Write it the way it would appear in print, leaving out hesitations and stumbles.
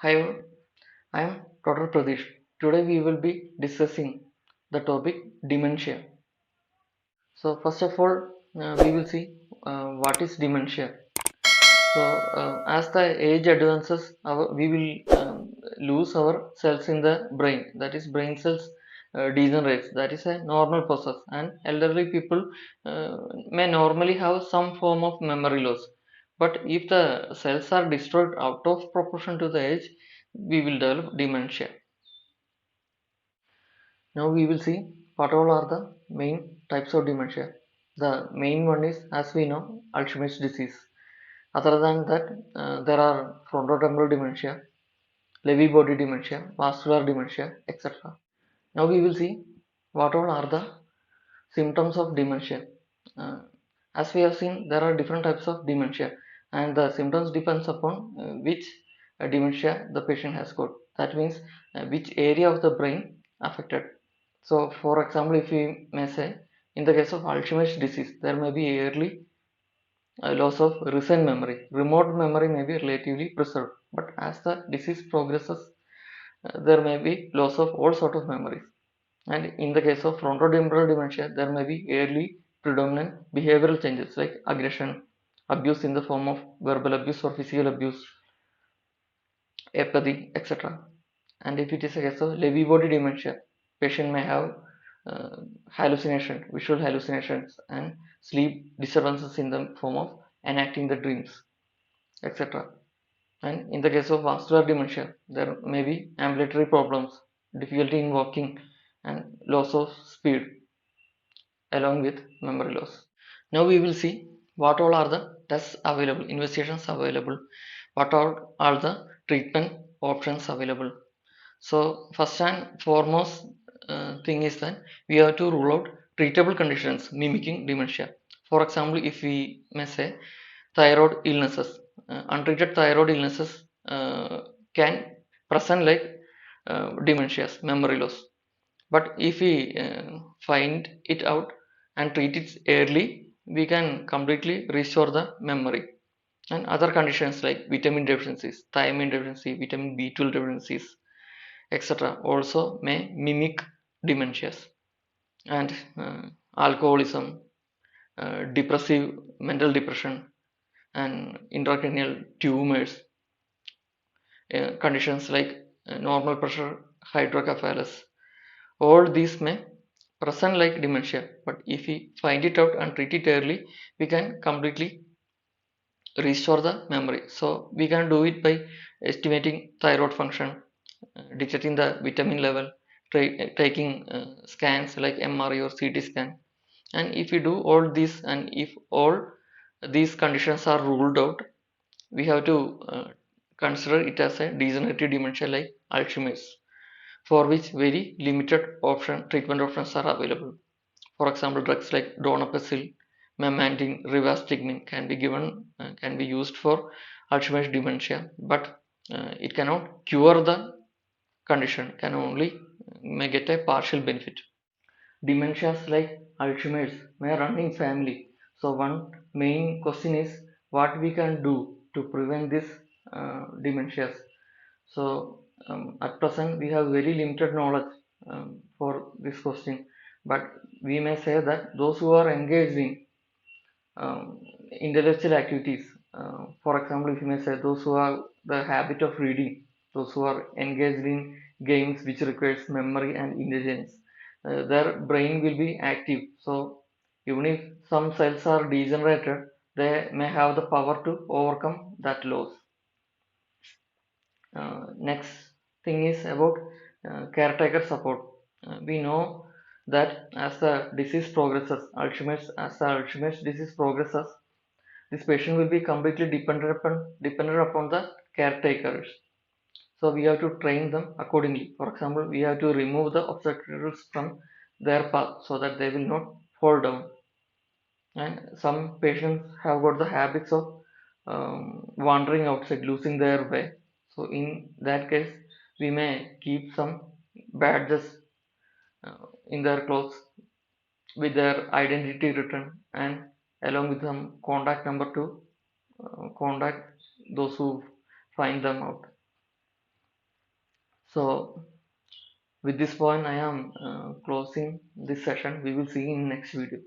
Hi, all. I am Dr. Pradesh. Today we will be discussing the topic dementia. So first of all, we will see what is dementia. So as the age advances, we will lose our cells in the brain. That is, brain cells degenerates. That is a normal process, and elderly people may normally have some form of memory loss. But if the cells are destroyed out of proportion to the age, we will develop dementia. Now we will see what all are the main types of dementia. The main one is, as we know, Alzheimer's disease. Other than that, there are frontotemporal dementia, Lewy body dementia, vascular dementia, etc. Now we will see what all are the symptoms of dementia. Uh, as we have seen, there are different types of dementia, and the symptoms depends upon which dementia the patient has got. That means which area of the brain affected. So, for example, if we may say, in the case of Alzheimer's disease, there may be early loss of recent memory. Remote memory may be relatively preserved, but as the disease progresses, there may be loss of all sort of memories. And in the case of frontotemporal dementia, there may be early predominant behavioral changes like aggression, abuse in the form of verbal abuse or physical abuse, apathy, etc. And if it is a case of Lewy body dementia, patient may have uh, hallucination, visual hallucinations, and sleep disturbances in the form of enacting the dreams, etc. And in the case of vascular dementia, there may be ambulatory problems, difficulty in walking, and loss of speed along with memory loss. Now we will see what all are the tests available, investigations available, what all are the treatment options available. So first and foremost thing is that we have to rule out treatable conditions mimicking dementia. For example, if we may say thyroid illnesses, untreated thyroid illnesses can present like dementias, memory loss. But if we find it out and treat it early, we can completely restore the memory. And other conditions like vitamin deficiencies, thiamine deficiency, vitamin B12 deficiencies, etc. also may mimic dementias. And alcoholism, depressive mental depression, and intracranial tumors, conditions like normal pressure hydrocephalus. All these may present like dementia, but if we find it out and treat it early, we can completely restore the memory. So we can do it by estimating thyroid function, detecting the vitamin level, taking scans like MRI or CT scan. And if we do all this, and if all these conditions are ruled out, we have to consider it as a degenerative dementia like Alzheimer's, for which very limited treatment options are available. For example, drugs like donepezil, memantine, rivastigmine can be used for Alzheimer's dementia, but it cannot cure the condition, can only may get a partial benefit. Dementias like Alzheimer's may run in family. So one main question is what we can do to prevent this dementias. So at present we have very limited knowledge for this question, but we may say that those who are engaged in intellectual activities, for example, if you may say those who have the habit of reading, those who are engaged in games which requires memory and intelligence, their brain will be active. So even if some cells are degenerated, they may have the power to overcome that loss. Next thing is about caretaker support. We know that as the disease progresses, as the Alzheimer's disease progresses, this patient will be completely dependent upon the caretakers. So we have to train them accordingly. For example, we have to remove the obstacles from their path so that they will not fall down. And some patients have got the habits of wandering outside, losing their way. So in that case, we may keep some badges in their clothes with their identity written, and along with some contact number to contact those who find them out. So with this point I am closing this session. We will see in next video.